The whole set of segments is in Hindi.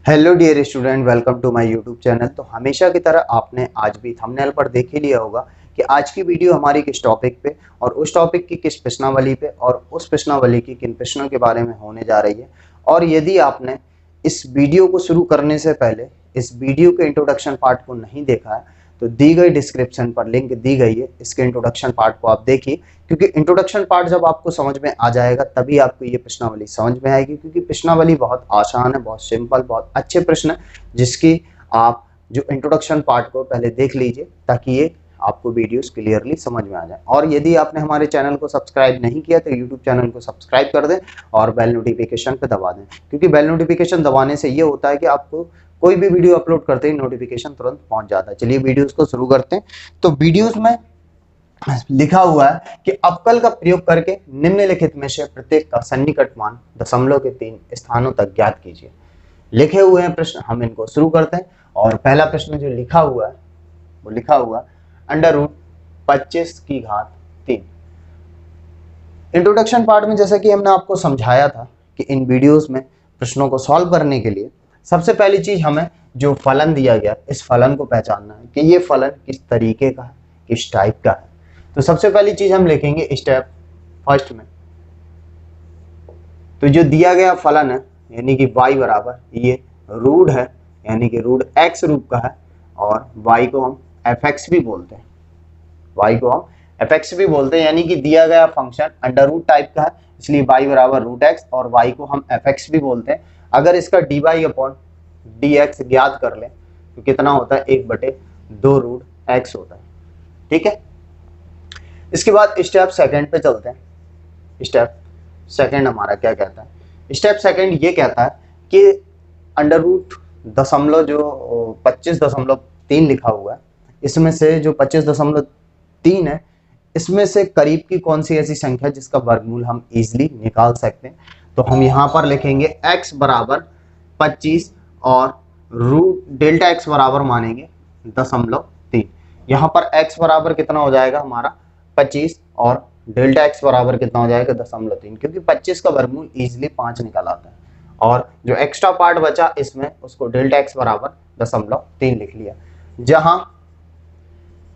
Hello dear student, welcome to my YouTube channel. तो हमेशा की तरह आपने आज भी थंबनेल पर देख ही लिया होगा कि आज की वीडियो हमारी किस टॉपिक पे और उस टॉपिक की किस प्रश्नावली पे और उस प्रश्नावली की किन प्रश्नों के बारे में होने जा रही है। और यदि आपने इस वीडियो को शुरू करने से पहले इस वीडियो के इंट्रोडक्शन पार्ट को नहीं देखा है तो दी गई डिस्क्रिप्शन पर लिंक दी गई है, इसके इंट्रोडक्शन पार्ट को आप देखिए, क्योंकि इंट्रोडक्शन पार्ट जब आपको समझ में आ जाएगा तभी आपको ये प्रश्नावली समझ में आएगी। क्योंकि प्रश्नावली बहुत आसान है, बहुत सिंपल, बहुत अच्छे प्रश्न है, जिसकी आप जो इंट्रोडक्शन पार्ट को पहले देख लीजिए ताकि ये आपको वीडियोस क्लियरली समझ में आ जाए। और यदि आपने हमारे चैनल को सब्सक्राइब नहीं किया तो यूट्यूब चैनल को सब्सक्राइब कर दें और बेल नोटिफिकेशन पे दबा दें, क्योंकि बेल नोटिफिकेशन दबाने से ये होता है कि आपको कोई भी वीडियो अपलोड करते ही नोटिफिकेशन तुरंत पहुंच जाता है। चलिए वीडियोस को शुरू करते हैं। तो वीडियोस में लिखा हुआ है कि अवकल का प्रयोग करके निम्नलिखित में से प्रत्येक का सन्निकट मान दशमलव के 3 स्थानों तक ज्ञात कीजिए। लिखे हुए हैं प्रश्न, हम इनको शुरू करते हैं। और पहला प्रश्न जो लिखा हुआ है वो लिखा हुआ अंडर रूट 25 की घात 3। इंट्रोडक्शन पार्ट में जैसा कि हमने आपको समझाया था कि इन वीडियोस में प्रश्नों को सॉल्व करने के लिए सबसे पहली चीज हमें जो फलन दिया गया इस फलन को पहचानना है कि ये फलन किस तरीके का है, किस टाइप का है। तो सबसे पहली चीज हम लिखेंगे स्टेप फर्स्ट में। तो जो दिया गया फलन है यानी कि y बराबर ये रूट है, यानी कि रूट x रूप का है, और y को हम fx भी बोलते हैं, y को हम fx भी बोलते हैं, यानी कि दिया गया फंक्शन अंडर रूट टाइप का है, इसलिए y बराबर रूट x और y को हम fx भी बोलते हैं। अगर इसका dy अपॉन dx ज्ञात कर लें तो कितना होता है, 1/2 रूट x होता है। ठीक है, इसके बाद स्टेप सेकंड पे चलते हैं। स्टेप सेकंड हमारा क्या कहता है? स्टेप सेकंड ये कहता है कि अंडर रूट दशमलव जो 25.3 लिखा हुआ है, इसमें से जो 25.3 है इसमें से करीब की कौन सी ऐसी संख्या है जिसका वर्गमूल हम इजीली निकाल सकते हैं। तो हम यहाँ पर लिखेंगे x बराबर 25 और रूट डेल्टा x बराबर मानेंगे 0.3। यहाँ पर x बराबर कितना हो जाएगा हमारा 25 और डेल्टा x बराबर कितना हो जाएगा 0.3, क्योंकि 25 का वर्गमूल इजीली 5 निकल आता है और जो एक्स्ट्रा पार्ट बचा इसमें उसको डेल्टा x बराबर 0.3 लिख लिया। जहां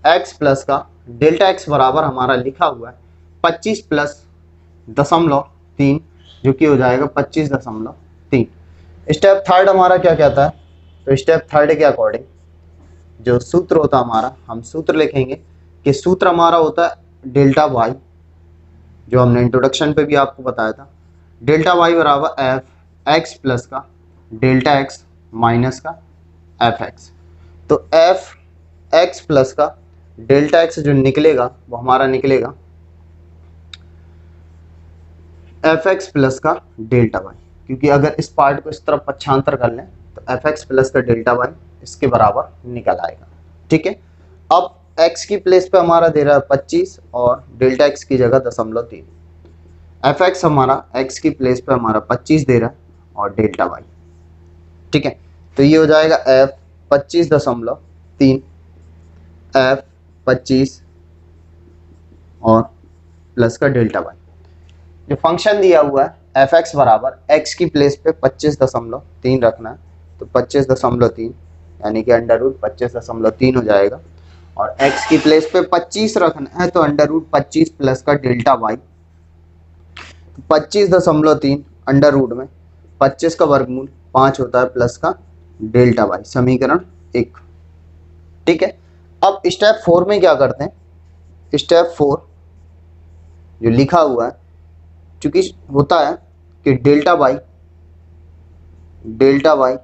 x प्लस का डेल्टा x बराबर हमारा लिखा हुआ है 25 प्लस 0.3 जो कि हो जाएगा 25.3। स्टेप थर्ड हमारा क्या कहता है? तो स्टेप थर्ड के अकॉर्डिंग जो सूत्र होता है हमारा, हम सूत्र लिखेंगे कि सूत्र हमारा होता है डेल्टा y, जो हमने इंट्रोडक्शन पे भी आपको बताया था। डेल्टा y बराबर एफ एक्स प्लस का डेल्टा x माइनस का एफ एक्स। तो एफ एक्स प्लस का डेल्टा x जो निकलेगा वो हमारा निकलेगा एफ एक्स प्लस का डेल्टा y, क्योंकि अगर इस पार्ट को इस तरफ पक्षांतर कर लें तो एफ एक्स प्लस का डेल्टा y इसके बराबर निकल आएगा। ठीक है, अब x की प्लेस पे हमारा दे रहा है 25 और डेल्टा x की जगह 0.3। एफ एक्स हमारा x की प्लेस पे हमारा 25 दे रहा है और डेल्टा y। ठीक है, तो ये हो जाएगा f 25.3 f 25 और प्लस का डेल्टा y। जो फंक्शन दिया हुआ है एफ एक्स बराबर x की प्लेस पे 25.3 रखना है, तो 25.3 यानी कि अंडर रूट 25.3 हो जाएगा, और x की प्लेस पे 25 रखना है तो अंडर रूट 25 प्लस का डेल्टा y। 25.3 अंडर रूट में 25 का वर्गमूल 5 होता है प्लस का डेल्टा y, समीकरण 1। ठीक है, अब स्टेप 4 में क्या करते हैं? स्टेप 4 जो लिखा हुआ है, चूंकि होता है कि delta y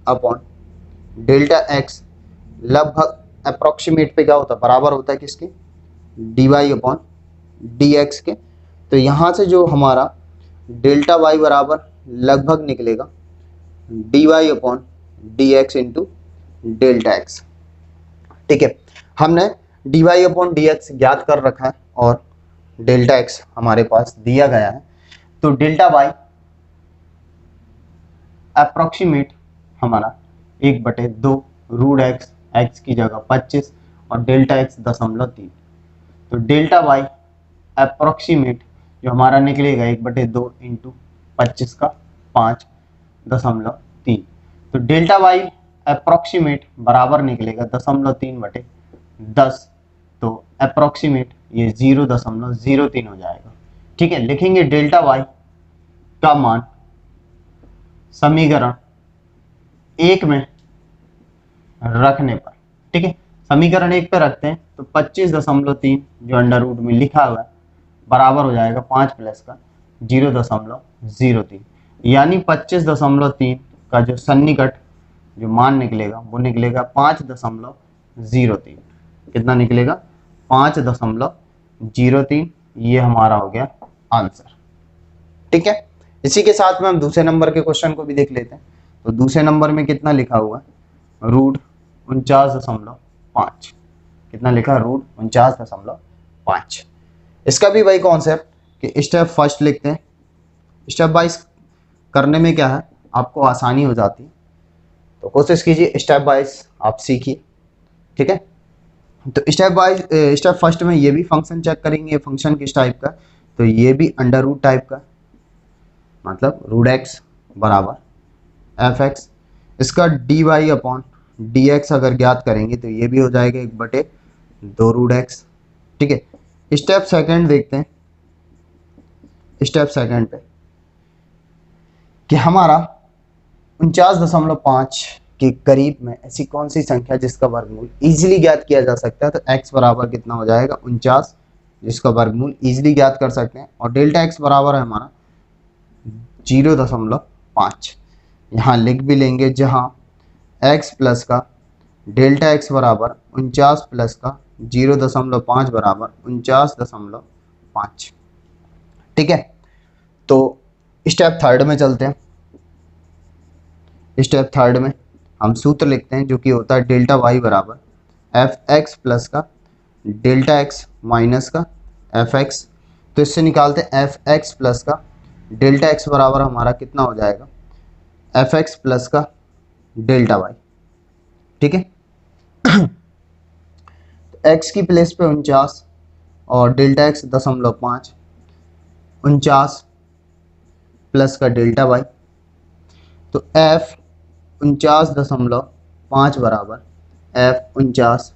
upon delta x लगभग अप्रोक्सीमेट पे क्या होता है, बराबर होता है किसके, dy अपॉन dx के। तो यहाँ से जो हमारा डेल्टा y बराबर लगभग निकलेगा dy upon dx into delta x। ठीक है, हमने dy अपॉन dx ज्ञात कर रखा है और डेल्टा x हमारे पास दिया गया है। तो डेल्टा y अप्रोक्सीमेट हमारा 1/2 रूट x की जगह 25 और डेल्टा x 0.3। तो डेल्टा y अप्रोक्सीमेट जो हमारा निकलेगा 1/2 इंटू 25 का 5.3। तो डेल्टा वाई अप्रोक्सीमेट बराबर निकलेगा 0.3/10, तो अप्रोक्सीमेट ये 0.03 हो जाएगा। ठीक है, लिखेंगे डेल्टा वाई का मान समीकरण 1 में रखने पर। ठीक है, समीकरण 1 पे रखते हैं तो 25.3 जो अंडर रूट में लिखा हुआ है बराबर हो जाएगा 5 प्लस का 0.03, यानी 25.3 का जो सन्निकट जो मान निकलेगा वो निकलेगा 5.03। कितना निकलेगा? 5.03। ये हमारा हो गया आंसर। ठीक है, इसी के साथ में हम दूसरे नंबर के क्वेश्चन को भी देख लेते हैं। तो दूसरे नंबर में कितना लिखा हुआ है? रूट 49.5। कितना लिखा? रूट 49.5। इसका भी वही कॉन्सेप्ट कि स्टेप फर्स्ट लिखते हैं। स्टेप वाइज करने में क्या है, आपको आसानी हो जाती है, तो कोशिश कीजिए स्टेप वाइज आप सीखिए। ठीक है, तो स्टेप फर्स्ट में ये भी फंक्शन चेक करेंगे, फंक्शन किस टाइप का, तो ये भी अंडर रूट टाइप का, मतलब रूट एक्स बराबर एफ एक्स। इसका D Y upon D X अगर ज्ञात करेंगे तो ये भी हो जाएगा 1/2 रूट एक्स। ठीक है, स्टेप सेकंड देखते हैं। स्टेप सेकंड पे कि हमारा 49.5 के करीब में ऐसी कौन सी संख्या जिसका वर्गमूल इजीली ज्ञात किया जा सकता है, तो x बराबर कितना हो जाएगा? 49, जिसका वर्गमूल इजीली ज्ञात कर सकते हैं। और डेल्टा x बराबर है हमारा 0.5। यहाँ लिख भी लेंगे, जहाँ x प्लस का डेल्टा x बराबर 49 प्लस का 0.5 बराबर 49.5। ठीक है, तो स्टेप थर्ड में चलते हैं। स्टेप थर्ड में हम सूत्र लिखते हैं जो कि होता है डेल्टा वाई बराबर एफ एक्स प्लस का डेल्टा एक्स माइनस का एफ एक्स। तो इससे निकालते हैं एफ एक्स प्लस का डेल्टा एक्स बराबर हमारा कितना हो जाएगा? एफ एक्स प्लस का डेल्टा वाई। ठीक है, तो एक्स की प्लेस पे 49 और डेल्टा एक्स 0.5, 49 प्लस का डेल्टा वाई, तो एफ 49.5 बराबर एफ 49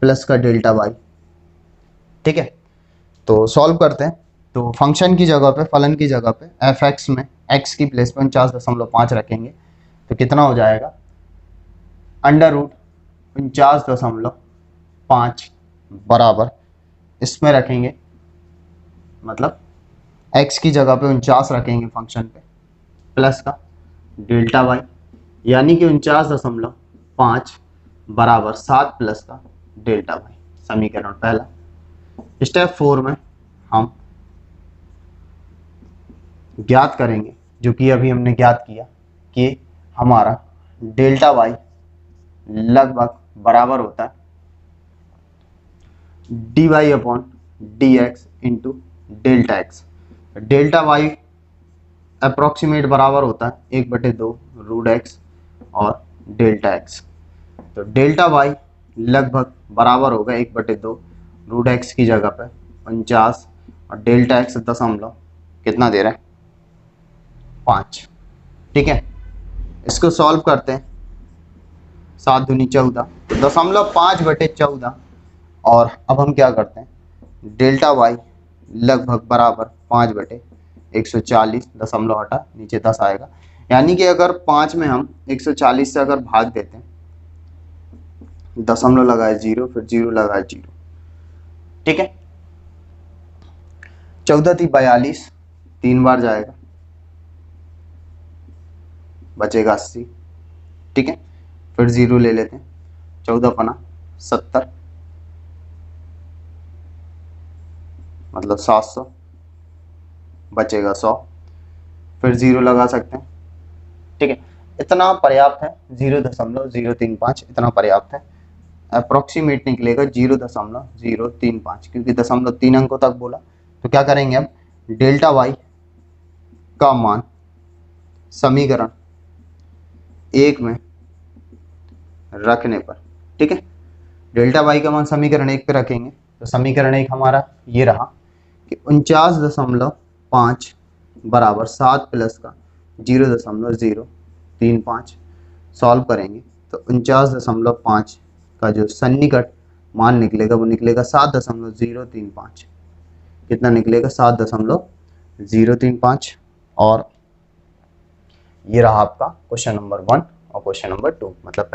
प्लस का डेल्टा वाई। ठीक है, तो सॉल्व करते हैं। तो फंक्शन की जगह पे, फलन की जगह पे एफ एक्स में एक्स की प्लेस पे 49.5 रखेंगे तो कितना हो जाएगा? अंडर रूट 49.5 बराबर इसमें रखेंगे, मतलब x की जगह पे 49 रखेंगे फंक्शन पे, प्लस का डेल्टा वाई, यानी कि 49.5 बराबर 7 प्लस का डेल्टा वाई। समीकरण पहला। स्टेप 4 में हम ज्ञात करेंगे, जो कि अभी हमने ज्ञात किया कि हमारा डेल्टा वाई लगभग बराबर होता है D Y upon D X into delta X. Delta Y approximate बराबर होता है 1/2 रूट एक्स और डेल्टा एक्स। तो डेल्टा वाई लगभग बराबर होगा 1/2 रूट एक्स की जगह पे 49 और डेल्टा एक्स दशमलव कितना दे रहा है? 5। ठीक है, इसको सॉल्व करते हैं। 7 दूनी 14, 0.5/14। और अब हम क्या करते हैं? डेल्टा वाई लगभग बराबर 5/140, दशमलव हटा नीचे 10 आएगा, यानी कि अगर 5 में हम 140 से अगर भाग देते हैं, दशमलव लगाए 0, फिर 0 लगाए 0। ठीक है, 14 थी 42, 3 बार जाएगा, बचेगा 80। ठीक है, फिर 0 ले लेते हैं, 14 पना 70, मतलब 700, बचेगा 100, फिर 0 लगा सकते हैं। ठीक है, इतना पर्याप्त है, 0.035 इतना पर्याप्त है। अप्रोक्सीमेट निकलेगा 0.035, क्योंकि 0.3 अंकों तक बोला। तो क्या करेंगे अब? डेल्टा वाई का मान समीकरण 1 में रखने पर, ठीक है, डेल्टा वाई का मान समीकरण 1 पे रखेंगे तो समीकरण 1 हमारा ये रहा कि 49.5 बराबर 7 प्लस का 0.035 सॉल्व करेंगे तो 49.5 का जो सन्निकट मान निकलेगा वो निकलेगा 7.035। कितना निकलेगा? 7.035। और ये रहा आपका क्वेश्चन नंबर 1 और क्वेश्चन नंबर 2, मतलब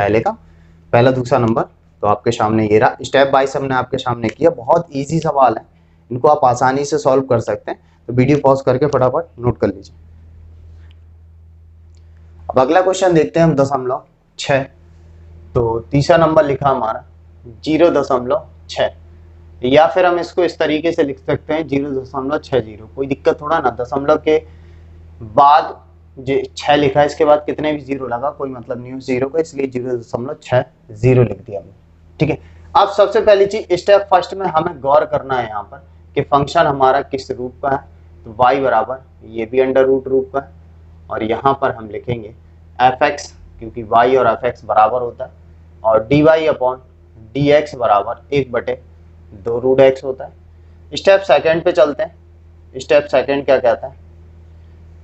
पहला दूसरा नंबर तो आपके सामने ये रहा। स्टेप बाय हमने आपके सामने किया, बहुत इजी सवाल है, इनको आप आसानी से सॉल्व कर सकते हैं। तो वीडियो पॉज करके फटाफट नोट कर लीजिए। अब अगला क्वेश्चन देखते हैं हम 0.6। तो तीसरा नंबर लिखा हमारा 0.6, या फिर हम इसको इस तरीके से लिख सकते हैं 0.60। कोई दिक्कत थोड़ा ना, दशमलव के बाद जो 6 लिखा है इसके बाद कितने भी जीरो लगा कोई मतलब नहीं जीरो का, इसलिए 0.60 लिख दिया हमने। ठीक है, अब सबसे पहली चीज स्टेप फर्स्ट में हमें गौर करना है यहाँ पर कि फंक्शन हमारा किस रूप का है। तो y बराबर, ये भी अंडर रूट रूप का है, और यहाँ पर हम लिखेंगे fx, क्योंकि y और fx बराबर होता है, और dy अपॉन dx बराबर 1/2 रूट x होता है। स्टेप सेकंड पे चलते हैं। स्टेप सेकंड क्या कहता है?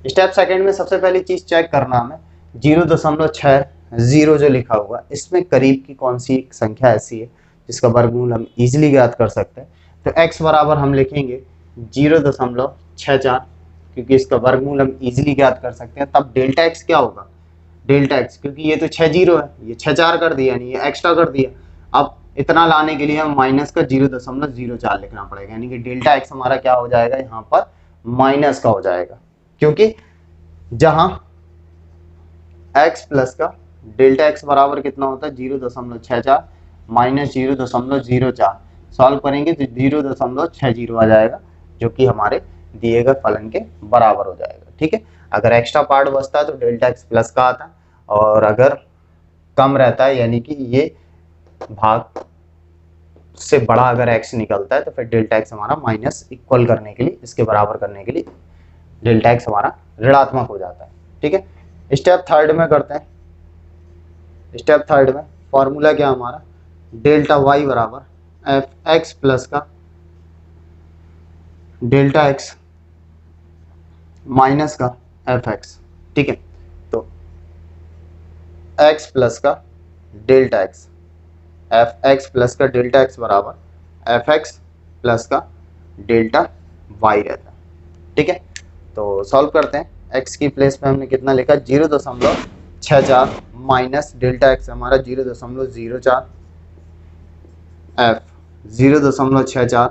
स्टेप सेकंड में सबसे पहली चीज चेक करना हमें 0.60 जो लिखा हुआ इसमें करीब की कौन सी संख्या ऐसी है जिसका वर्गमूल हम इजीली ज्ञात कर सकते हैं। तो x बराबर हम लिखेंगे 0.64, क्योंकि इसका वर्गमूल हम इजीली ज्ञात कर सकते हैं। तब डेल्टा x क्या होगा? डेल्टा x, क्योंकि ये तो 6 जीरो है, ये 6 4 कर दिया, यानी ये एक्स्ट्रा कर दिया। अब इतना लाने के लिए हम माइनस का 0.04 लिखना पड़ेगा, यानी कि डेल्टा x हमारा क्या हो जाएगा? यहाँ पर माइनस का हो जाएगा, क्योंकि जहां x प्लस का डेल्टा x बराबर कितना होता है? 0.64 माइनस 0.04। सॉल्व करेंगे तो 0.60 आ जाएगा, जो कि हमारे दिए गए फलन के बराबर हो जाएगा। ठीक है, अगर एक्स्ट्रा पार्ट बचता है तो डेल्टा x प्लस का आता है, और अगर कम रहता है यानी कि ये भाग से बड़ा अगर x निकलता है तो फिर डेल्टा x हमारा माइनस इक्वल करने के लिए, इसके बराबर करने के लिए डेल्टा x हमारा ऋणात्मक हो जाता है। ठीक है, स्टेप थर्ड में करते हैं। स्टेप थर्ड में फॉर्मूला क्या हमारा? डेल्टा y बराबर fx प्लस का डेल्टा x माइनस का fx। ठीक है, तो x प्लस का डेल्टा x, fx प्लस का डेल्टा x बराबर fx प्लस का डेल्टा y रहता है। ठीक है, तो सॉल्व करते हैं। x की प्लेस पे हमने कितना लिखा? 0.64 माइनस डेल्टा x हमारा 0.04, f 0.64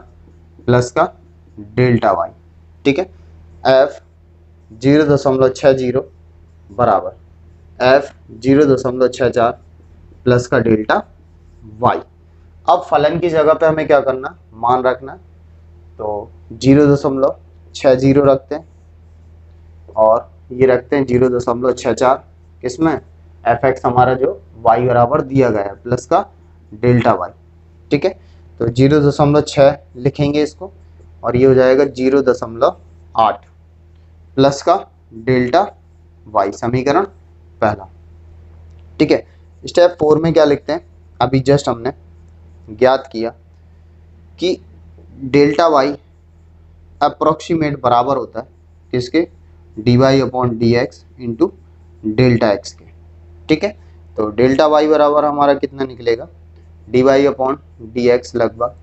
प्लस का डेल्टा y। ठीक है, f 0.60 बराबर f 0.64 प्लस का डेल्टा y। अब फलन की जगह पे हमें क्या करना? मान रखना, तो 0.60 रखते हैं और ये रखते हैं 0.64 किसमें? fx हमारा जो y बराबर दिया गया है प्लस का डेल्टा y। ठीक है, तो 0.6 लिखेंगे इसको, और ये हो जाएगा 0.8 प्लस का डेल्टा y, समीकरण पहला। ठीक है, स्टेप 4 में क्या लिखते हैं? अभी जस्ट हमने ज्ञात किया कि डेल्टा y अप्रोक्सीमेट बराबर होता है किसके? dy upon dx into delta x के। ठीक है, तो डेल्टा y बराबर हमारा कितना निकलेगा? dy अपॉन dx लगभग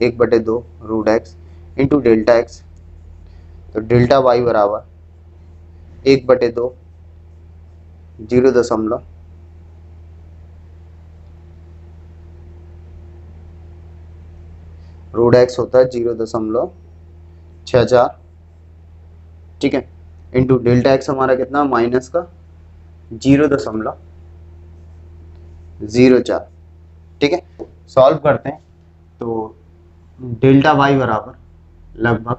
1/2 root x into delta x। तो डेल्टा y बराबर 1/2 0. रूट x होता है 0.64। ठीक है, इंटू डेल्टा x हमारा कितना? माइनस का 0.04। ठीक है, सॉल्व करते हैं तो डेल्टा y बराबर लगभग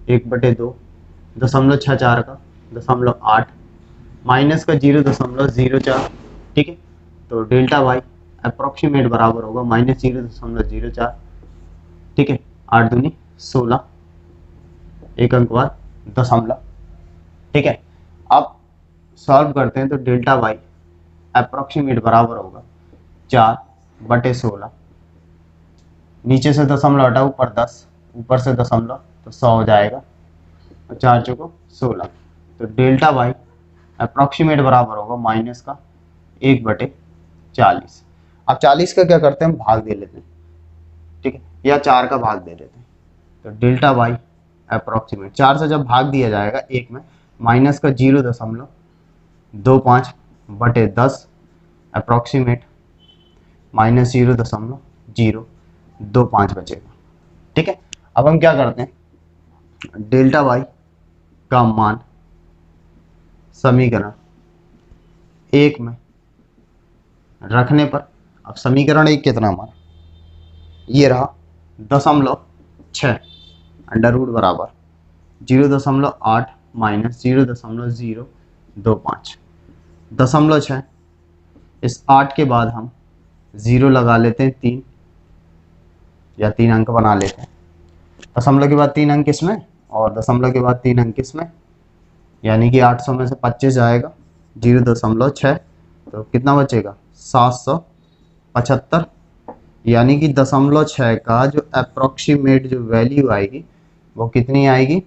1/2 0.64 का 0.8 माइनस का 0.04। ठीक है, तो डेल्टा y अप्रोक्सीमेट बराबर होगा माइनस 0.04। ठीक है, 8 दूनी 16, एक अंक बाद दशमलव। ठीक है, अब सॉल्व करते हैं तो डेल्टा y अप्रोक्सीमेट बराबर होगा 4/16, नीचे से दशमलव हटा ऊपर 10, ऊपर से दशमलव तो 100 हो जाएगा, और 4 चौको 16। तो डेल्टा y अप्रोक्सीमेट बराबर होगा माइनस का 1/40। अब 40 का क्या करते हैं, हम भाग दे लेते हैं, ठीक है, या 4 का भाग दे देते हैं। तो डेल्टा वाई अप्रोक्सीमेट 4 से जब भाग दिया जाएगा एक में, माइनस का 0.25/10 अप्रोक्सीमेट माइनस 0.025 बचेगा। ठीक है, अब हम क्या करते हैं, डेल्टा वाई का मान समीकरण 1 में रखने पर, अब समीकरण 1 कितना हमारा, ये रहा 0.6 अंडर रूट बराबर 0.8 माइनस 0.025 0.6। इस 8 के बाद हम 0 लगा लेते हैं 3 या 3 अंक बना लेते हैं, दशमलव के बाद 3 अंक इसमें और दशमलव के बाद 3 अंक इसमें, यानी कि 800 में से 25 जाएगा 0.6, तो कितना बचेगा 775, यानी कि 0.6 का जो अप्रोक्सीमेट जो वैल्यू आएगी वो कितनी आएगी,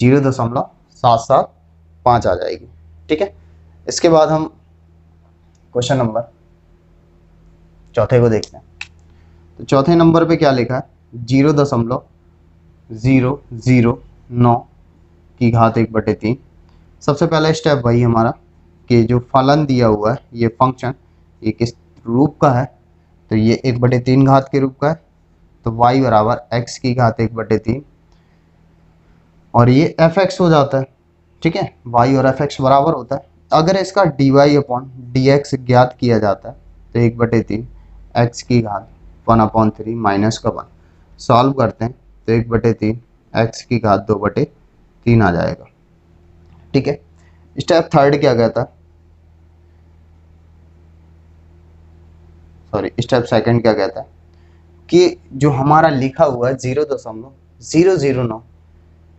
0.775 आ जाएगी। ठीक है, इसके बाद हम क्वेश्चन नंबर चौथे को देखते हैं। तो चौथे नंबर पे क्या लिखा है, 0.009 की घात 1/3। सबसे पहला स्टेप वही हमारा कि जो फलन दिया हुआ है ये फंक्शन ये किस रूप का है, तो ये 1/3 घात के रूप का है, तो y बराबर x की घात 1/3 और ये fx हो जाता है। ठीक है, y और fx बराबर होता है। अगर इसका dy/dx ज्ञात किया जाता है तो 1/3 x की घात 1/3 माइनस का 1 सॉल्व करते हैं तो 1/3 x की घात 2/3 आ जाएगा। ठीक है, स्टेप थर्ड क्या कहता है, सॉरी स्टेप सेकंड क्या कहता है कि जो हमारा लिखा हुआ है 0.009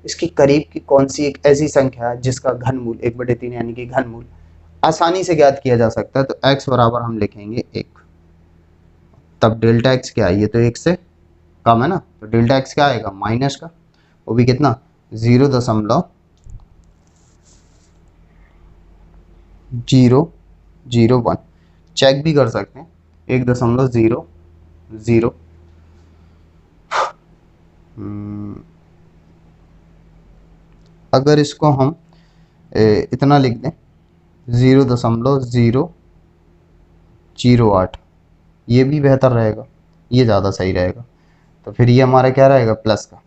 इसके करीब की कौन सी एक ऐसी संख्या है जिसका घनमूल 1/3 यानी कि घनमूल आसानी से ज्ञात किया जा सकता है। तो x बराबर हम लिखेंगे 1, तब डेल्टा x क्या है, ये तो 1 से कम है ना, तो डेल्टा x क्या आएगा माइनस का, वो भी कितना 0.001, चेक भी कर सकते हैं 1.00, अगर इसको हम इतना लिख दें 0.008, ये भी बेहतर रहेगा, ये ज़्यादा सही रहेगा, तो फिर ये हमारा क्या रहेगा प्लस का।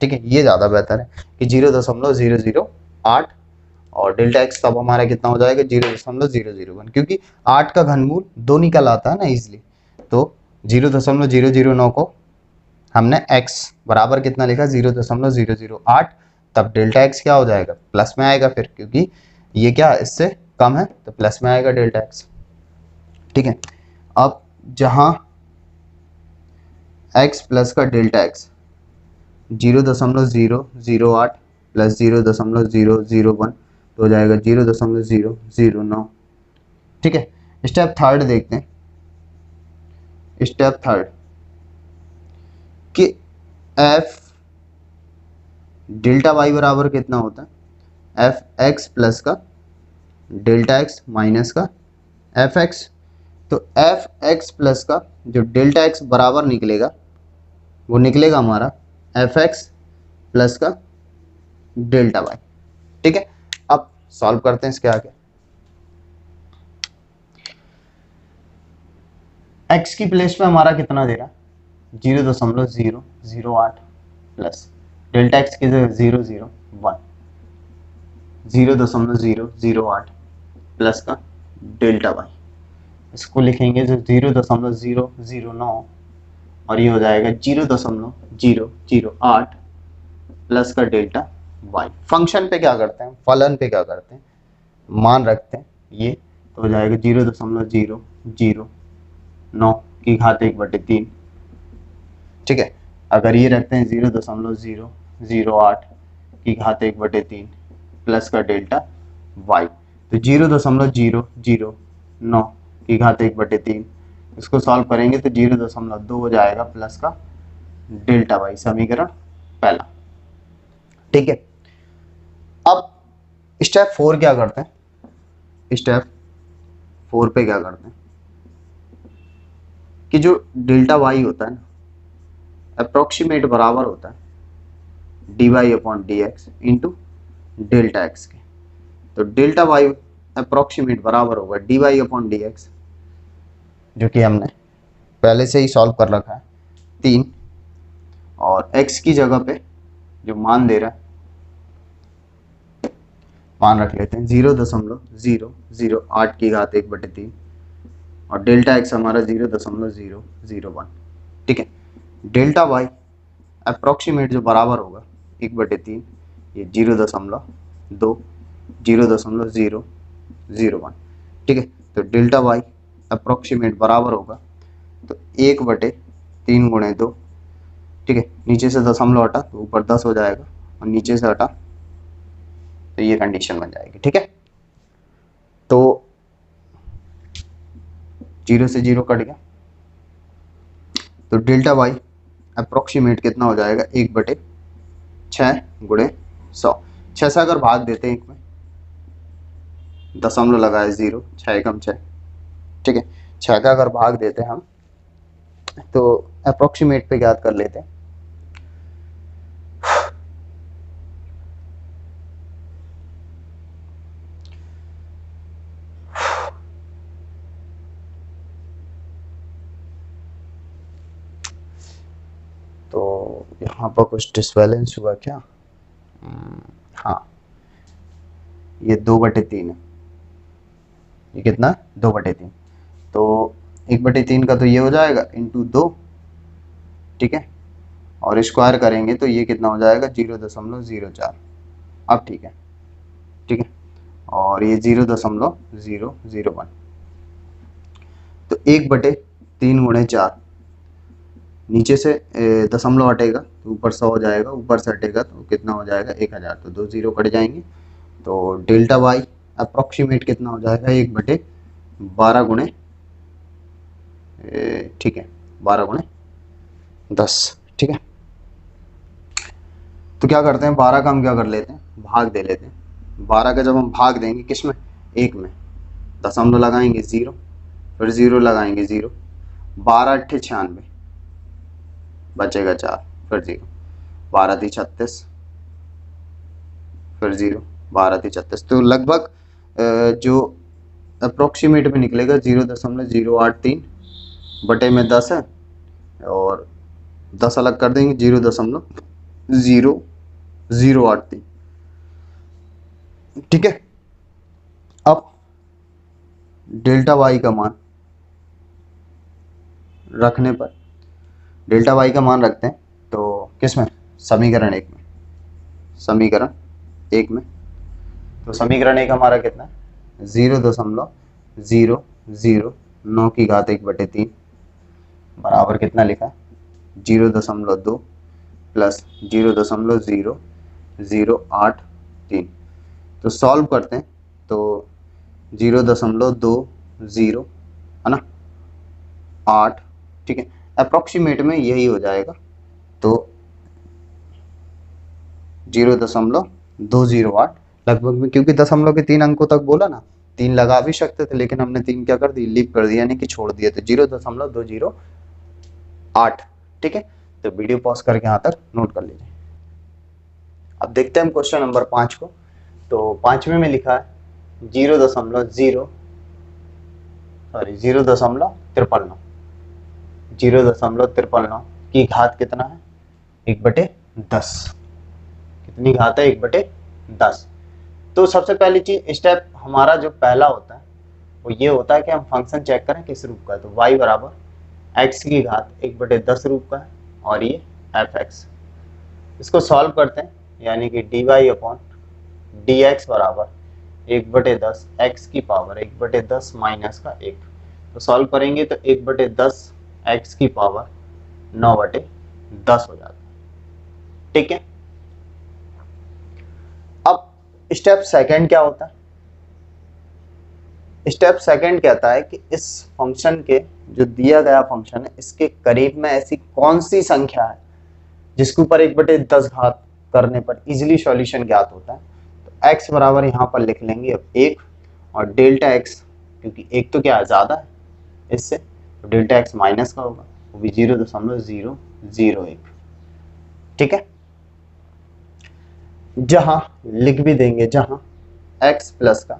ठीक है, ये ज़्यादा बेहतर है कि 0.008 और डेल्टा एक्स तब हमारा कितना हो जाएगा 0.001, क्योंकि 8 का घनमूल 2 निकल आता है ना इजीली, तो 0.009 को हमने x बराबर कितना लिखा 0.008, तब डेल्टा एक्स क्या हो जाएगा प्लस में आएगा फिर, क्योंकि ये क्या इससे कम है तो प्लस में आएगा डेल्टा एक्स। ठीक है, अब जहां x प्लस का डेल्टा एक्स 0.008 प्लस 0.001 तो हो जाएगा 0.009। ठीक है, स्टेप थर्ड देखते हैं, स्टेप थर्ड कि f डेल्टा y बराबर कितना होता है, एफ एक्स प्लस का डेल्टा एक्स माइनस का एफ एक्स, तो एफ एक्स प्लस का जो डेल्टा एक्स बराबर निकलेगा वो निकलेगा हमारा एफ एक्स प्लस का डेल्टा वाई। ठीक है, अब सॉल्व करते हैं इसके आगे। एक्स की प्लेस पे हमारा कितना दे रहा है 0.008 प्लस डेल्टा एक्स की जगह 0.001 0.008 प्लस का डेल्टा वाई, इसको लिखेंगे जो 0.009 और ये हो जाएगा 0.008 प्लस का डेल्टा वाई। फंक्शन पे क्या करते हैं, फलन पे क्या करते हैं, मान रखते हैं ये, तो हो जाएगा 0.009 की घात 1/3। ठीक है, अगर ये रखते हैं 0.008 की घात 1/3 प्लस का डेल्टा वाई, तो 0.009 की घात 1/3 इसको सॉल्व करेंगे तो 0.2 हो जाएगा प्लस का डेल्टा वाई, समीकरण पहला। ठीक है, अब स्टेप 4 क्या करते हैं, स्टेप 4 पे क्या करते हैं कि जो डेल्टा वाई होता है ना अप्रोक्सीमेट बराबर होता है D Y upon D X into delta X के। तो डेल्टा वाई अप्रोक्सीमेट बराबर होगा D Y upon D X, जो कि हमने पहले से ही सॉल्व कर रखा है 3, और x की जगह पे जो मान दे रहा है मान रख लेते हैं 0.008 की घात 1/3 और डेल्टा x हमारा 0.001। ठीक है, डेल्टा y अप्रोक्सीमेट जो बराबर होगा 1/3 ये 0.001। ठीक है, तो डेल्टा y अप्रोक्सीमेट बराबर होगा तो 1/3 गुणे 2। ठीक है, नीचे से दशमलव हटा तो ऊपर 10 हो जाएगा और नीचे से हटा तो ये कंडीशन बन जाएगी। ठीक है, तो 0 से 0 कट गया तो डेल्टा वाई अप्रोक्सीमेट कितना हो जाएगा 1/6 गुणे 100। 6 से अगर भाग देते हैं एक में दशमलव लगाए 0, 6 एकम 6। ठीक है, 6 का अगर भाग देते हैं हम तो अप्रोक्सीमेट पे याद कर लेते हैं। तो यहाँ पर कुछ डिसबैलेंस हुआ क्या? हाँ, ये 2/3 है। ये कितना 2/3, तो 1/3 का तो ये हो जाएगा इंटू 2। ठीक है, और स्क्वायर करेंगे तो ये कितना हो जाएगा 0.04। अब ठीक है, ठीक है, और ये 0.001 तो 1/3 गुणे 4, नीचे से दशमलव हटेगा तो ऊपर 100 हो जाएगा, ऊपर से हटेगा तो कितना हो जाएगा 1000, तो 2 0 कट जाएंगे। तो डेल्टा वाई अप्रोक्सीमेट कितना हो जाएगा 1/12 गुणे, ठीक है 12 गुणे 10। ठीक है, तो क्या करते हैं 12 का हम क्या कर लेते हैं भाग दे लेते हैं। 12 का जब हम भाग देंगे किस में 1 में, दशमलव लगाएंगे 0, फिर 0 लगाएंगे 0, 12 8 96 बचेगा 4, फिर 0, 12 3 36, फिर 0, 12 3 36, तो लगभग जो अप्रोक्सीमेट में निकलेगा 0.083 बटे में 10 है, और 10 अलग कर देंगे 0.0083। ठीक है, अब डेल्टा वाई का मान रखने पर डेल्टा वाई का मान रखते हैं तो किस में समीकरण 1 में, समीकरण 1 में, तो समीकरण 1 हमारा कितना है 0.009 की घात 1/3 बराबर कितना लिखा है 0.2 प्लस 0.0083। तो सॉल्व करते हैं तो 0.20 है ना 8। ठीक है, अप्रोक्सीमेट में यही हो जाएगा तो 0.208 लगभग में, क्योंकि दशमलव के 3 अंकों तक बोला ना, 3 लगा भी सकते थे लेकिन हमने 3 क्या कर दी लीप कर दिया यानी कि छोड़ दिया, तो 0.208। ठीक है, तो वीडियो पॉज करके यहाँ तक नोट कर लीजिए। अब देखते हैं हम क्वेश्चन नंबर 5 को। तो 5वें में लिखा है 0.53 की घात कितना है 1/10। कितनी घात है 1/10। तो सबसे पहली चीज स्टेप हमारा जो पहला होता है वो ये होता है कि हम फंक्शन चेक करें किस रूप का है। तो y बराबर x की घात 1/10 रूप का है और ये fx। इसको सॉल्व करते हैं यानी कि dy अपॉन dx बराबर 1/10 x की पावर 1/10 माइनस का 1। तो सॉल्व करेंगे तो 1/10 x की पावर 9/10 हो जाता है। ठीक है, अब स्टेप सेकंड क्या होता है? स्टेप सेकंड कहता है कि इस फंक्शन के जो दिया गया फंक्शन है इसके करीब में ऐसी कौन सी संख्या है जिसके ऊपर 1/10 घात करने पर इजीली सॉल्यूशन ज्ञात होता है। तो x बराबर यहाँ पर लिख लेंगे अब 1 और डेल्टा x क्योंकि एक तो क्या है, ज़्यादा है इससे, तो डेल्टा एक्स माइनस का होगा, वो भी 0.001। ठीक है, जहां लिख भी देंगे, जहां एक्स प्लस का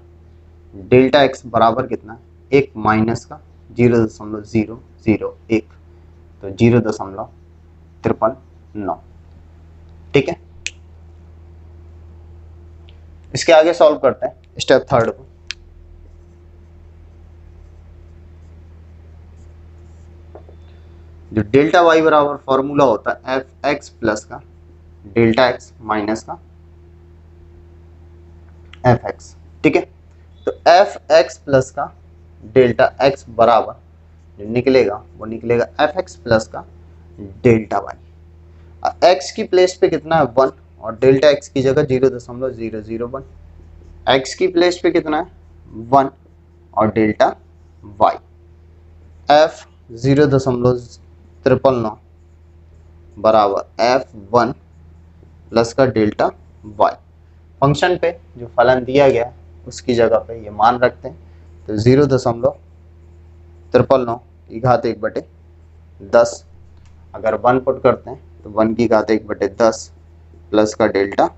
डेल्टा एक्स बराबर कितना है, एक माइनस का 0.001, तो 0.9। ठीक है, इसके आगे सॉल्व करते हैं स्टेप थर्ड को। जो डेल्टा वाई बराबर फॉर्मूला होता है एफ एक्स प्लस का डेल्टा एक्स माइनस का एफ एक्स। ठीक है, तो एफ एक्स प्लस का डेल्टा एक्स बराबर जो निकलेगा वो निकलेगा एफ एक्स प्लस का डेल्टा वाई। एक्स की प्लेस पे कितना है 1, और डेल्टा एक्स की जगह 0.001। एक्स की प्लेस पे कितना है 1 और डेल्टा वाई एफ 0.999 बराबर एफ 1 प्लस का डेल्टा वाई। फंक्शन पे जो फलन दिया गया है उसकी जगह पे ये मान रखते हैं, तो 0.999 की घात 1/10। अगर 1 पुट करते हैं तो 1 की घात 1/10 प्लस का डेल्टा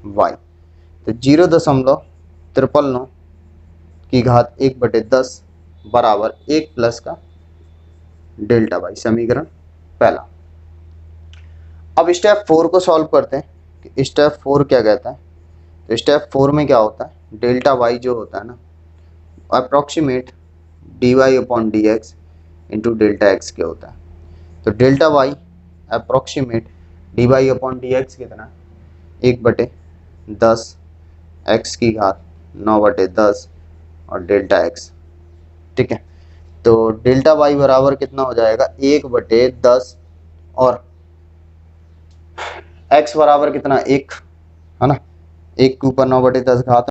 वाई, तो 0.999 की घात 1/10 बराबर 1 प्लस का डेल्टा वाई, समीकरण पहला। अब स्टेप 4 को सॉल्व करते हैं कि स्टेप 4 क्या कहता है। तो स्टेप 4 में क्या होता है, डेल्टा वाई जो होता है ना, approximate D Y upon D X into delta X क्या होता है। तो delta Y approximate D Y upon D X कितना, 1/10 एक्स की घात 9/10 और डेल्टा एक्स। ठीक है, तो डेल्टा वाई बराबर कितना हो जाएगा 1/10 और एक्स बराबर कितना 1, है ना, 1 के ऊपर 9/10 घात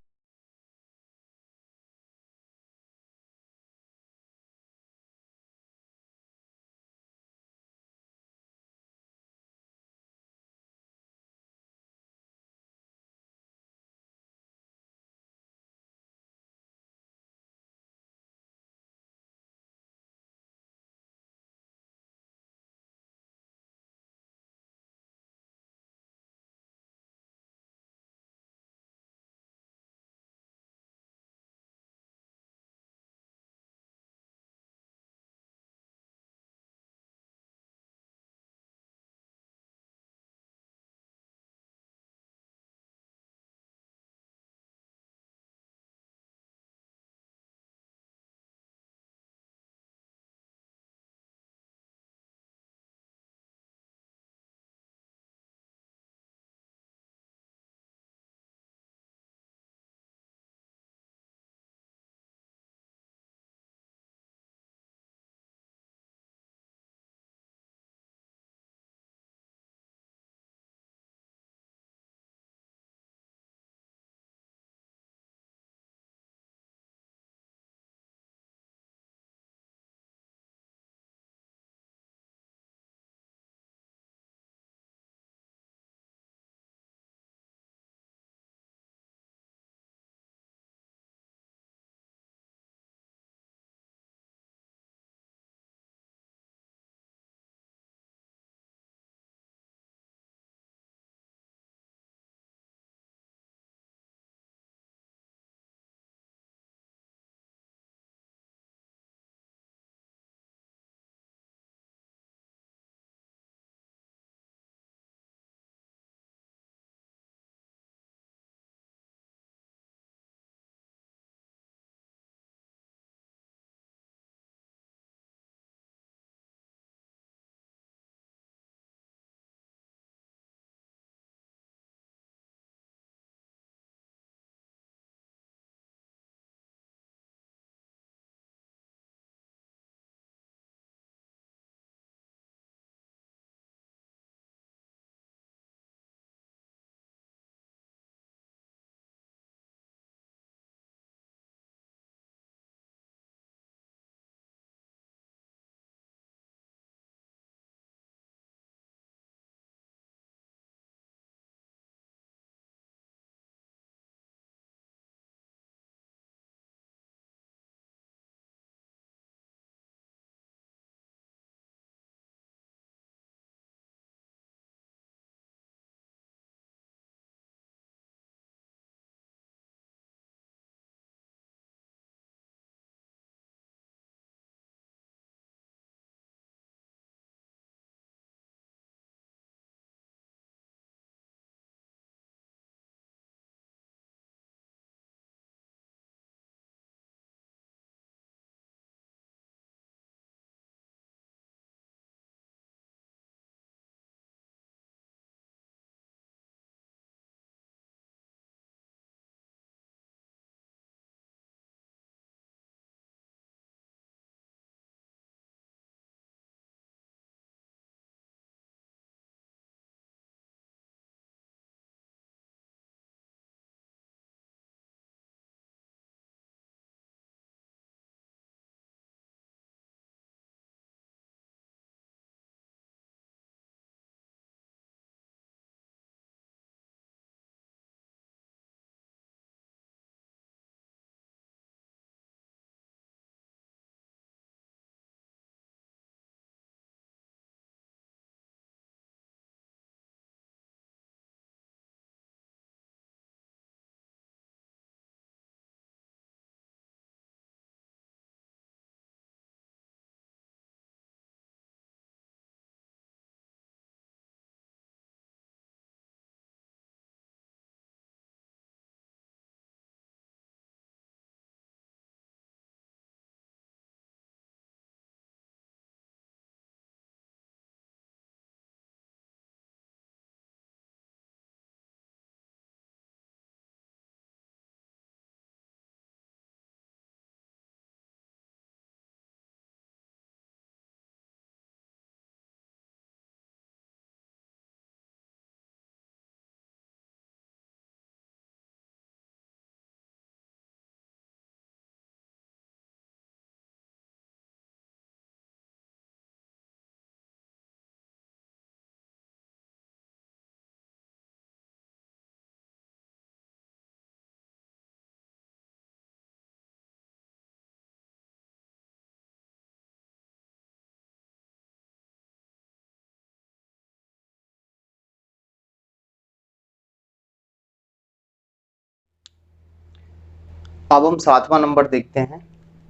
अब हम 7वां नंबर देखते हैं।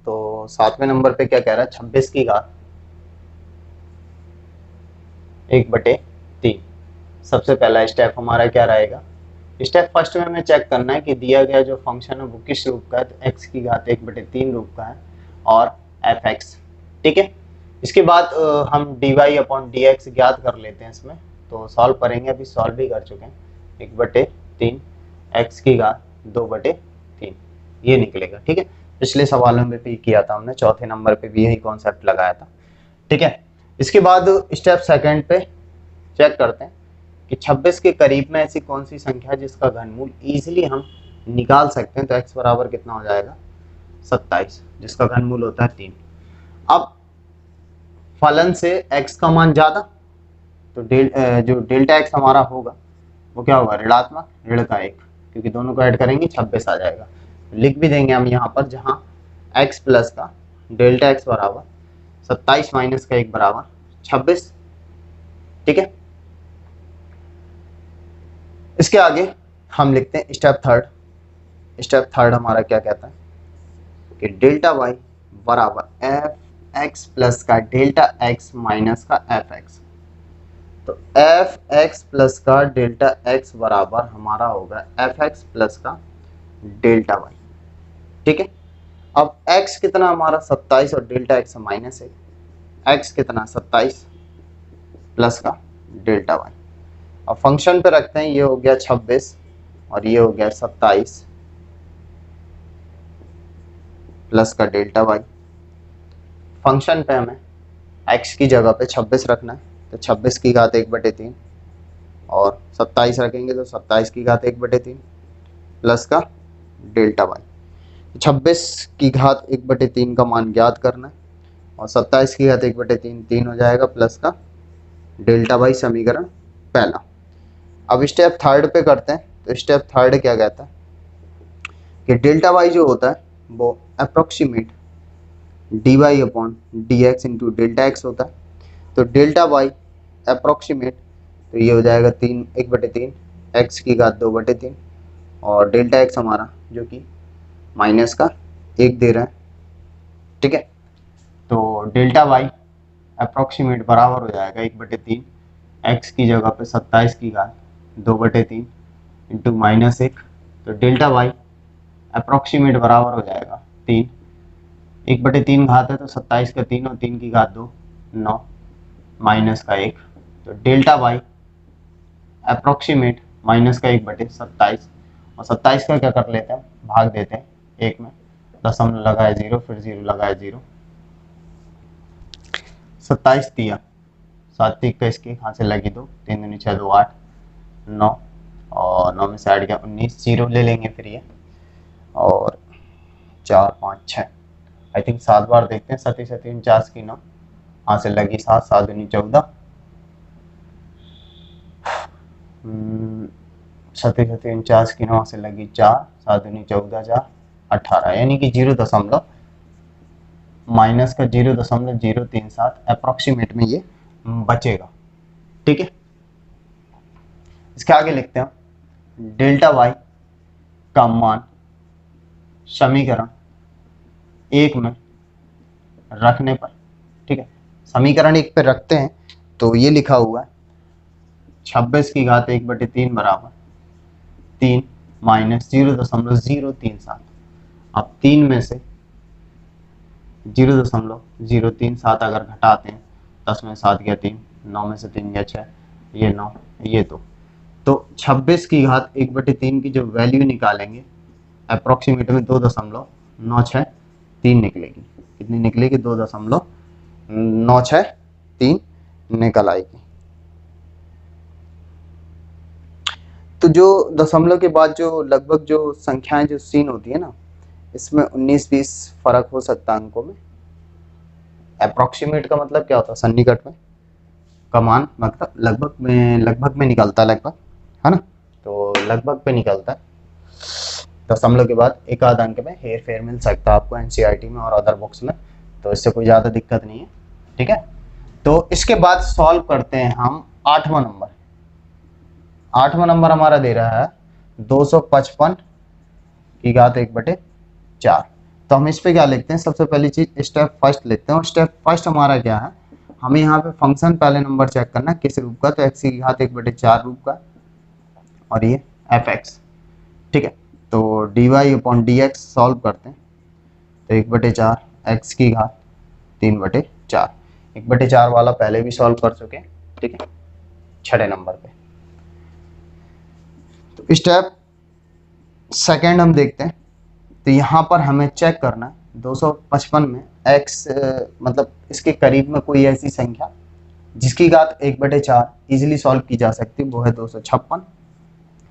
तो 7वें नंबर पे क्या कह रहा है, 26 की घात 1/3। सबसे पहला स्टेप हमारा क्या रहेगा, स्टेप फर्स्ट में हमें चेक करना है कि दिया गया जो फंक्शन है वो किस रूप का है। तो x की घात 1/3 रूप का है और fx, ठीक है। इसके बाद हम dy/dx ज्ञात कर लेते हैं इसमें, तो सॉल्व करेंगे, अभी सॉल्व भी कर चुके हैं। 1/3 x की घात 2/3 ये निकलेगा, ठीक है। पिछले सवालों में भी किया था हमने, चौथे नंबर पे भी यही कॉन्सेप्ट लगाया था, ठीक है। इसके बाद स्टेप सेकंड पे चेक करते हैं कि 26 के करीब में ऐसी कौन सी संख्या है जिसका घनमूल इजीली हम निकाल सकते हैं। तो x बराबर कितना हो जाएगा, 27, जिसका घनमूल होता है 3। अब फलन से x का मान ज्यादा, तो जो डेल्टा x हमारा होगा वो क्या होगा, ऋणात्मक, ऋण का 1, क्योंकि दोनों को ऐड करेंगे 26 आ जाएगा। लिख भी देंगे हम यहाँ पर, जहाँ x प्लस का डेल्टा x बराबर 27 माइनस का 1 बराबर 26, ठीक है। इसके आगे हम लिखते हैं स्टेप थर्ड। स्टेप थर्ड हमारा क्या कहता है कि डेल्टा y बराबर एफ एक्स प्लस का डेल्टा x माइनस का एफ एक्स। तो एफ एक्स प्लस का डेल्टा x बराबर हमारा होगा एफ एक्स प्लस का डेल्टा y, ठीक है। अब x कितना हमारा 27 और डेल्टा x माइनस है, x कितना 27 प्लस का डेल्टा y। अब फंक्शन पे रखते हैं, ये हो गया 26 और ये हो गया 27 प्लस का डेल्टा y। फंक्शन पे हमें x की जगह पे 26 रखना है, तो 26 की घात 1/3 और 27 रखेंगे तो 27 की घात 1/3 प्लस का डेल्टा y। 26 की घात 1/3 का मान ज्ञात करना है और 27 की घात 1/3 3 हो जाएगा प्लस का डेल्टा y, समीकरण पहला। अब स्टेप थर्ड पे करते हैं। तो स्टेप थर्ड क्या कहता है कि डेल्टा y जो होता है वो approximate dy/dx into delta x होता है। तो डेल्टा y अप्रोक्सीमेट, तो ये हो जाएगा 1/3 x की घात 2/3 और डेल्टा x हमारा जो कि माइनस का 1 दे रहा है, ठीक है। तो डेल्टा y अप्रोक्सीमेट बराबर हो जाएगा 1/3 x की जगह पे 27 की घात 2/3 इंटू -1। तो डेल्टा y अप्रोक्सीमेट बराबर हो जाएगा 3, 1/3 घात है तो 27 का 3 और 3 की घात 2 9 माइनस का 1। तो डेल्टा y अप्रोक्सीमेट माइनस का 1/27 और 27 का क्या कर लेते हैं, भाग देते हैं 1 में, दशमलव लगाए 0, फिर 0 लगाए 0, 27 दिया, 7 का इसके यहाँ से लगी 2, 3 दूनी 6 2 8 9 और 9 में से 8 गया 19, 0 ले लेंगे फिर ये, और 4 5 6 आई थिंक 7 बार देखते हैं, 7 7 49 की 9, यहाँ से लगी 7, 7 दूनी 14, 7 7 49 की 9 से लगी 4, 7 दूनी 14 4 18, यानी कि 0 माइनस का 0.037 अप्रोक्सीमेट में ये बचेगा, ठीक है। इसके आगे लिखते हैं डेल्टा y का मान समीकरण 1 में रखने पर, ठीक है। समीकरण 1 पे रखते हैं तो ये लिखा हुआ है 26 की घात 1/3 बराबर 3 माइनस 0.037। अब 3 में से 0.037 अगर घटाते हैं, 10 में 7 गया 3, 9 में से 3 गया 6, ये 9 ये 2, तो 26 की घात 1/3 की जो वैल्यू निकालेंगे अप्रोक्सीमेट में 2.963 निकलेगी। कितनी निकलेगी, 2.963 निकल आएगी। तो जो दशमलव के बाद जो लगभग जो संख्याएं जो सीन होती है ना, इसमें 19-20 फर्क हो सकता है अंकों में। अप्रोक्सीमेट का मतलब क्या होता है, सन्निकट में का मान मतलब लगभग में निकलता है, लगभग, है ना। तो लगभग पे निकलता है, दशमलव के बाद एक आध अंक में हेर फेर मिल सकता है आपको एनसीईआरटी में और अदर बुक्स में, तो इससे कोई ज़्यादा दिक्कत नहीं है, ठीक है। तो इसके बाद सॉल्व करते हैं हम 8वां नंबर। 8वां नंबर हमारा दे रहा है 255 की घात 1/3, 4। तो हम इस पे क्या लिखते हैं, सबसे पहली चीज स्टेप फर्स्ट लिखते हैं। और स्टेप फर्स्ट हमारा क्या है, हमें यहाँ पे फंक्शन पहले नंबर चेक करना है किस रूप का, तो x की घात 1/4 रूप का और ये fx। ठीक है, तो dy/dx सॉल्व करते हैं, तो 1/4 x की घात 3/4। 1/4 वाला पहले भी सॉल्व कर चुके हैं। ठीक है, 6 नंबर पे। तो स्टेप सेकेंड हम देखते हैं। तो यहाँ पर हमें चेक करना है 255 में x मतलब इसके करीब में कोई ऐसी संख्या जिसकी घात 1/4 इजीली सॉल्व की जा सकती है, वो है 256,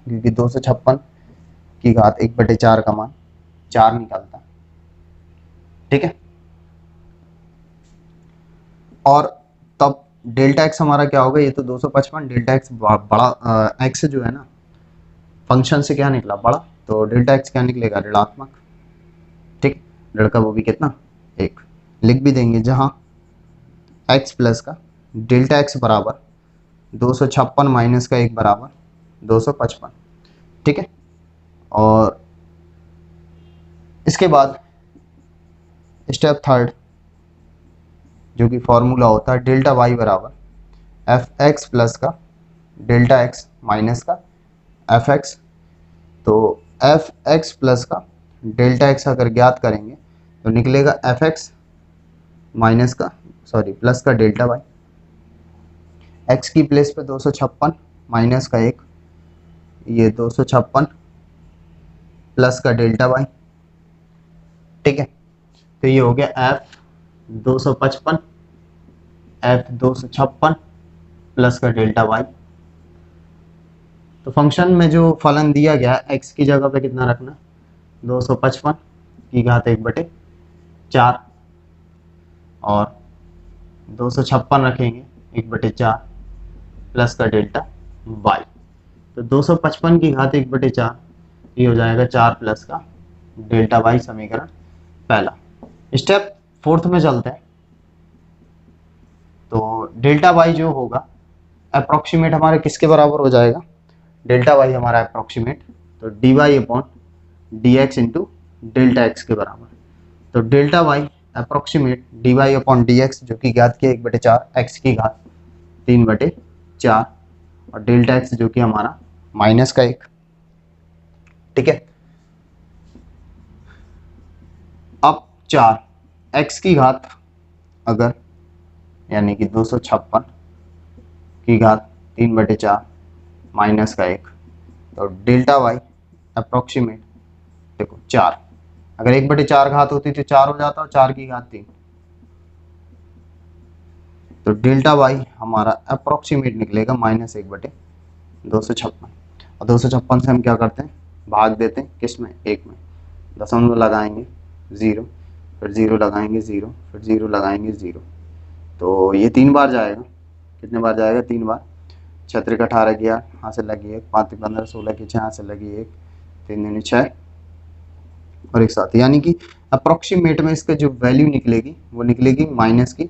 क्योंकि 256 की घात 1/4 का मान 4 निकलता है। ठीक है, और तब डेल्टा x हमारा क्या होगा, ये तो 255 डेल्टा x बड़ा x जो है ना फंक्शन से क्या निकला बड़ा, तो डेल्टा x क्या निकलेगा, ऋणात्मक। ठीक, लड़का वो भी कितना 1 लिख भी देंगे, जहां x प्लस का डेल्टा x बराबर 256 माइनस का 1 बराबर 255। ठीक है, और इसके बाद स्टेप थर्ड जो कि फॉर्मूला होता है डेल्टा y बराबर एफ एक्स प्लस का डेल्टा x माइनस का एफ एक्स। तो एफ एक्स प्लस का डेल्टा x अगर ज्ञात करेंगे तो निकलेगा एफ एक्स माइनस का प्लस का डेल्टा y। x की प्लेस पे 256 माइनस का 1, ये 256 प्लस का डेल्टा y। ठीक है, तो ये हो गया f 255 f 256 प्लस का डेल्टा y। तो फंक्शन में जो फलन दिया गया x की जगह पे कितना रखना, 255 की घात 1/4 और 256 रखेंगे 1/4 प्लस का डेल्टा y। तो 255 की घात 1/4 ये हो जाएगा 4 प्लस का डेल्टा y, समीकरण पहला। स्टेप फोर्थ में चलते हैं। तो डेल्टा y जो होगा अप्रोक्सीमेट हमारे किसके बराबर हो जाएगा, डेल्टा y हमारा अप्रोक्सीमेट तो dy/dx इंटू डेल्टा x के बराबर। तो डेल्टा y अप्रोक्सीमेट dy/dx जो कि ज्ञात किया 1/4 x की घात 3/4 और डेल्टा x जो कि हमारा माइनस का 1। ठीक है, अब 4 x की घात अगर यानी कि 256 की घात 3/4 माइनस का 1, तो डेल्टा y अप्रोक्सीमेट देखो 4, अगर 1/4 घात होती तो 4 हो जाता और 4 की घात 3, तो डेल्टा y हमारा अप्रोक्सीमेट निकलेगा -1/256। और 256 से हम क्या करते हैं, भाग देते हैं किस में, 1 में, दशमलव लगाएंगे 0, फिर 0 लगाएंगे 0, फिर 0 लगाएंगे 0, तो ये 3 बार जाएगा। कितने बार जाएगा, 3 बार। 6 18 गया, यहाँ से लगी 1, 5 15 16 की 6, यहाँ से लगी 1, 3 दूनी 6 और एक साथ, यानी कि अप्रोक्सीमेट में इसका जो वैल्यू निकलेगी वो निकलेगी माइनस की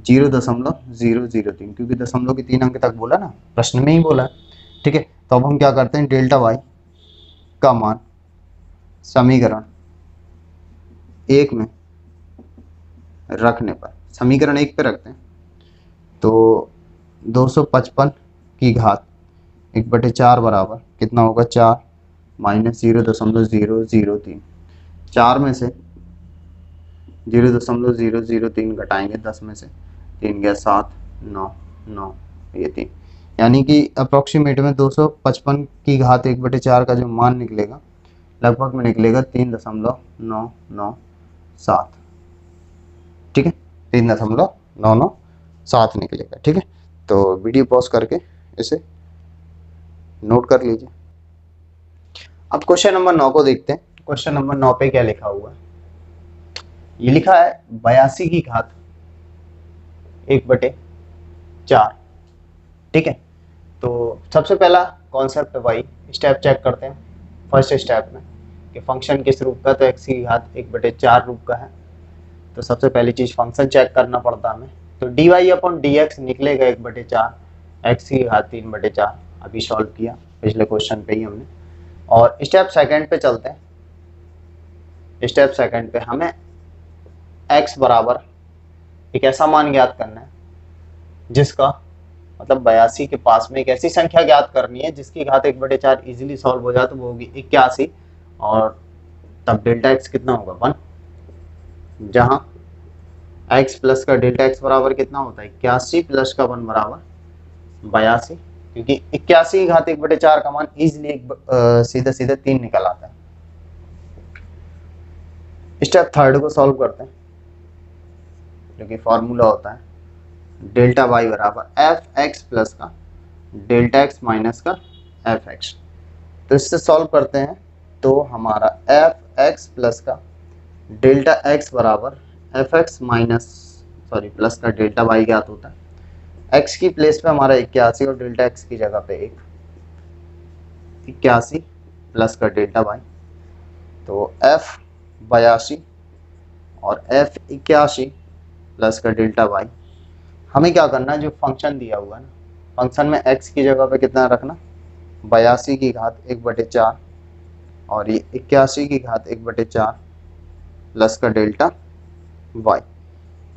0.003, क्योंकि दशमलव की 3 अंक तक बोला ना, प्रश्न में ही बोला है। ठीक है, तो अब हम क्या करते हैं, डेल्टा y का मान समीकरण 1 में रखने पर, समीकरण 1 पे रखते हैं, तो 255 की घात 1/4 बराबर कितना होगा, 4 माइनस 0.003। 4 में से 0.003 घटाएंगे, 10 में से 3 गया 7, 9 9 ये 3, यानी कि अप्रोक्सीमेट में 255 की घात 1/4 का जो मान निकलेगा लगभग में निकलेगा 3.997। ठीक है, 3.997 निकलेगा। ठीक है, तो वीडियो पॉज करके इसे नोट कर लीजिए। अब क्वेश्चन नंबर 9 को देखते हैं। क्वेश्चन नंबर 9 पे क्या लिखा हुआ है, ये लिखा है 82 की घात 1/4। ठीक है, तो सबसे पहला कॉन्सेप्ट वही स्टेप चेक करते हैं फर्स्ट स्टेप में कि फंक्शन किस रूप का, तो x की घात 1/4 रूप का है। तो सबसे पहली चीज फंक्शन चेक करना पड़ता हमें, तो dy/dx निकलेगा 1/4 x की घात 3/4, अभी सॉल्व किया पिछले क्वेश्चन पे ही हमने। और स्टेप सेकंड पे चलते हैं। स्टेप सेकंड पे हमें x बराबर एक ऐसा मान ज्ञात करना है जिसका मतलब 82 के पास में एक ऐसी संख्या ज्ञात करनी है जिसकी घात 1/4 इजीली सॉल्व हो जाए, तो वो होगी 81, और तब डेल्टा एक्स कितना होगा 1, जहां x प्लस का डेल्टा एक्स बराबर कितना होता है 81 प्लस का 1 बराबर 82, क्योंकि 81 की घात 1/4 का मान इजीली सीधे सीधे 3 निकल आता है। स्टेप थर्ड को सॉल्व करते हैं, जो कि फॉर्मूला होता है डेल्टा वाई बराबर एफ एक्स प्लस का डेल्टा एक्स माइनस का एफ एक्स। तो इससे सॉल्व करते हैं तो हमारा एफ एक्स प्लस का डेल्टा एक्स बराबर एफ एक्स माइनस प्लस का डेल्टा वाई ज्ञात होता है। एक्स की प्लेस पे हमारा 81 और डेल्टा एक्स की जगह पे 81 प्लस का डेल्टा वाई, तो एफ 82 और एफ 81 प्लस का डेल्टा वाई। हमें क्या करना है, जो फंक्शन दिया हुआ है ना, फंक्शन में x की जगह पे कितना रखना 82 की घात 1/4 और ये 81 की घात 1/4 प्लस का डेल्टा y।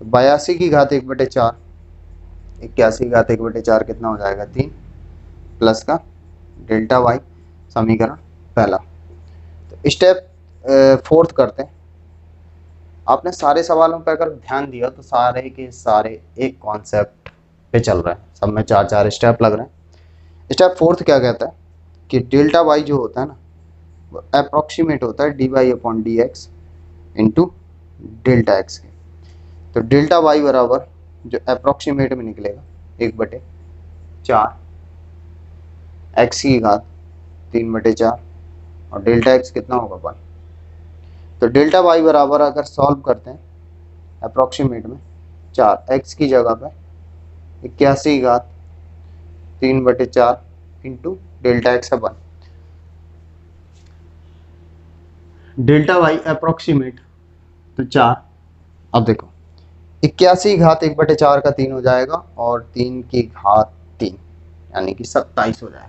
तो 82 की घात 1/4 81 की घात 1/4 कितना हो जाएगा 3 प्लस का डेल्टा y, समीकरण पहला। तो स्टेप फोर्थ करते हैं। आपने सारे सवालों पर अगर ध्यान दिया तो सारे के सारे एक कॉन्सेप्ट पे चल रहे हैं, सब में 4-4 स्टेप लग रहे हैं। स्टेप फोर्थ क्या कहता है कि डेल्टा वाई जो होता है ना वो अप्रोक्सीमेट होता है D Y upon D X into delta X के। तो डेल्टा वाई बराबर जो अप्रोक्सीमेट में निकलेगा 1/4 एक्स की घात 3/4 और डेल्टा एक्स कितना होगा 1। तो डेल्टा वाई बराबर अगर सॉल्व करते हैं अप्रोक्सीमेट में 4 एक्स की जगह पे 81 की घात 3/4 इंटू डेल्टा एक्स है 1। डेल्टा वाई अप्रोक्सीमेट तो 4। अब देखो 81 की घात 1/4 का 3 हो जाएगा और 3 की घात 3 यानी कि 27 हो जाएगा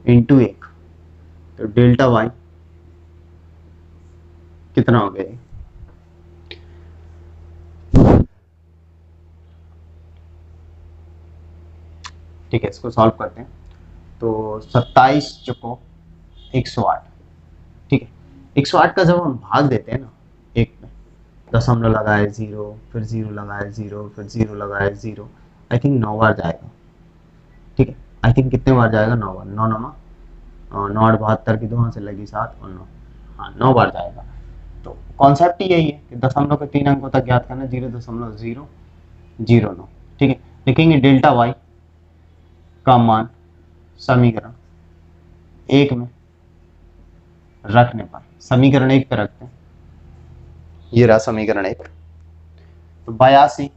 इंटू 1। तो डेल्टा वाई कितना हो गया, ठीक है, इसको सॉल्व करते हैं। तो 27 चुको 108, ठीक है। 108 का जब हम भाग देते हैं ना एक में, दशमलव लगाए 0, फिर 0 लगाए 0, फिर 0 लगाए 0, आई थिंक 9 बार जाएगा, ठीक है। आई थिंक कितने बार जाएगा 9 बार, 9 नमा 9 8 72 की 2 से लगी 7 और 9, हाँ 9 बार जाएगा। तो कॉन्सेप्ट ही यही है कि दशमलव के 3 अंकों तक ज्ञात करना 0.009, ठीक है। लिखेंगे डेल्टा वाई का मान समीकरण 1 में रखने पर, समीकरण 1 पे रखते हैं, ये रहा समीकरण 1। तो 82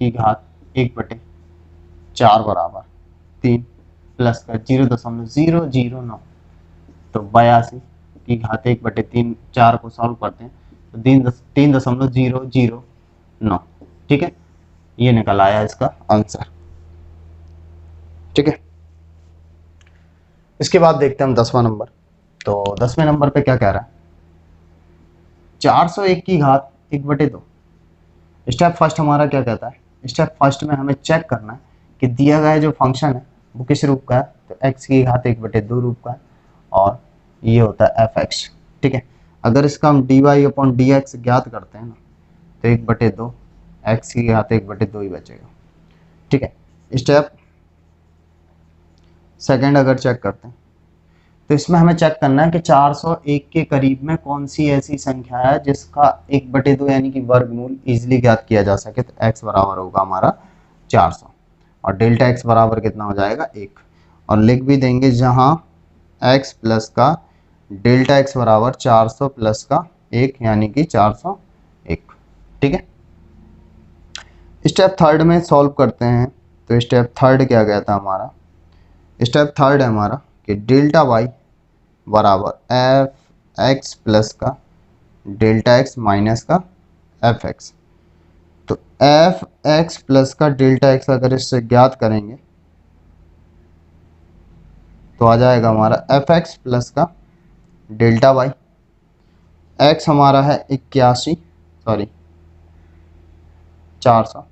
की घात 1/4 बराबर 3 प्लस का 0.009। तो 82 की घात 1/3 4 को सॉल्व करते हैं तो 3.009, ठीक है। ये निकल आया इसका आंसर, ठीक है। इसके बाद देखते हैं हम 10वां नंबर। तो 10वें नंबर पे क्या कह रहा है, 401 की घात 1/2। स्टेप फर्स्ट हमारा क्या कहता है, स्टेप फर्स्ट में हमें चेक करना है कि दिया गया जो फंक्शन है वो किस रूप का है। तो x की घात 1/2 रूप का है और ये होता है एफ एक्स, ठीक है। अगर इसका हम d Y upon D x ज्ञात करते हैं ना तो 1/2 एक्स की घात 1/2 ही बचेगा, ठीक है। स्टेप सेकंड अगर चेक करते हैं तो इसमें हमें चेक करना है कि 401 के करीब में कौन सी ऐसी संख्या है जिसका 1/2 यानी कि वर्गमूल इजीली ज्ञात किया जा सके। तो x बराबर होगा हमारा 400 और डेल्टा x बराबर कितना हो जाएगा 1, और लिख भी देंगे जहां x प्लस का डेल्टा x बराबर 400 प्लस का 1 यानी कि 401, ठीक है। स्टेप थर्ड में सॉल्व करते हैं। तो स्टेप थर्ड क्या गया था हमारा, स्टेप थर्ड है हमारा कि डेल्टा y बराबर एफ एक्स प्लस का डेल्टा एक्स माइनस का एफ एक्स। तो एफ एक्स प्लस का डेल्टा एक्स अगर इससे ज्ञात करेंगे तो आ जाएगा हमारा एफ एक्स प्लस का डेल्टा वाई। x हमारा है 400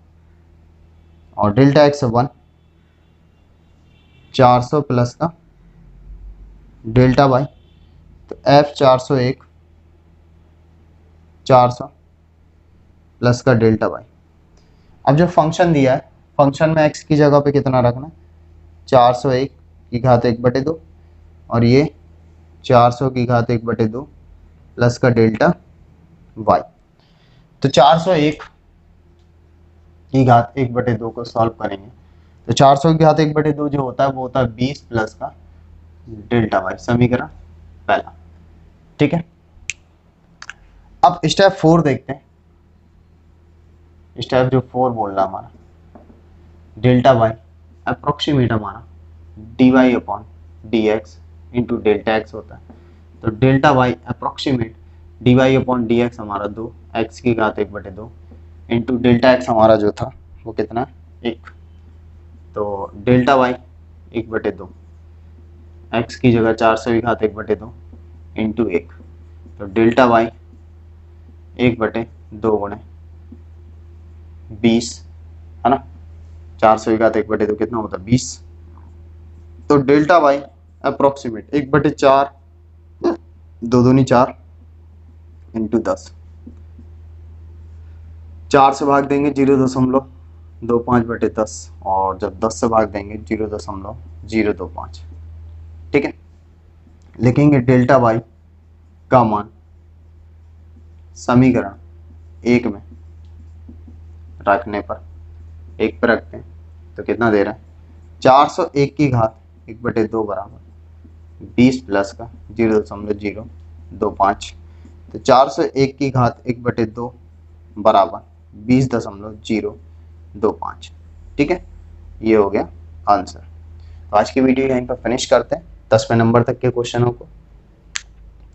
और डेल्टा x 1, 400 प्लस का डेल्टा y, तो f 401, 400 प्लस का डेल्टा y। अब जो फंक्शन दिया है, फंक्शन में x की जगह पे कितना रखना है, 401 की घात 1/2 और ये 400 की घात 1/2 प्लस का डेल्टा y। तो 401 की घात 1/2 को सॉल्व करेंगे तो 400 की घात 1/2 जो होता है वो होता है 20 प्लस का डेल्टा y, समीकरण पहला। ठीक है, अब स्टेप 4 देखते हैं। स्टेप जो 4 बोल रहा हमारा, डेल्टा y अप्रोक्सीमेट हमारा dy upon dx into delta x होता है। तो delta y approximate dy upon dx हमारा 2, x की घात 1/2 इंटू डेल्टा x हमारा जो था वो कितना, 1। तो डेल्टा y 1/2, x की जगह 400 की घात 1/2 इंटू 1, तो डेल्टा y 1/2 गुणे 20 है ना, 400 की घात 1/2 कितना होता है 20। तो डेल्टा y अप्रोक्सीमेट 1/4, 2 दूनी 4 इंटू 10, 4 से भाग देंगे 0.25/10 और जब 10 से भाग देंगे 0.025। ठीक है, लिखेंगे डेल्टा y का मान समीकरण 1 में रखने पर, 1 पर रखते हैं तो कितना दे रहा है, 401 की घात 1/2 बराबर 20 प्लस का 0.025। तो 401 की घात 1/2 बराबर 20.025। ठीक है, ये हो गया आंसर। तो आज की वीडियो यहीं पर फिनिश करते हैं 10वें नंबर तक के क्वेश्चनों को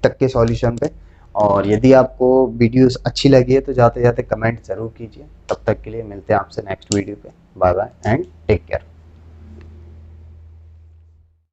तक के सॉल्यूशन पे। और यदि आपको वीडियोस अच्छी लगी है तो जाते जाते कमेंट जरूर कीजिए। तब तक के लिए मिलते हैं आपसे नेक्स्ट वीडियो पे। Bye bye and take care.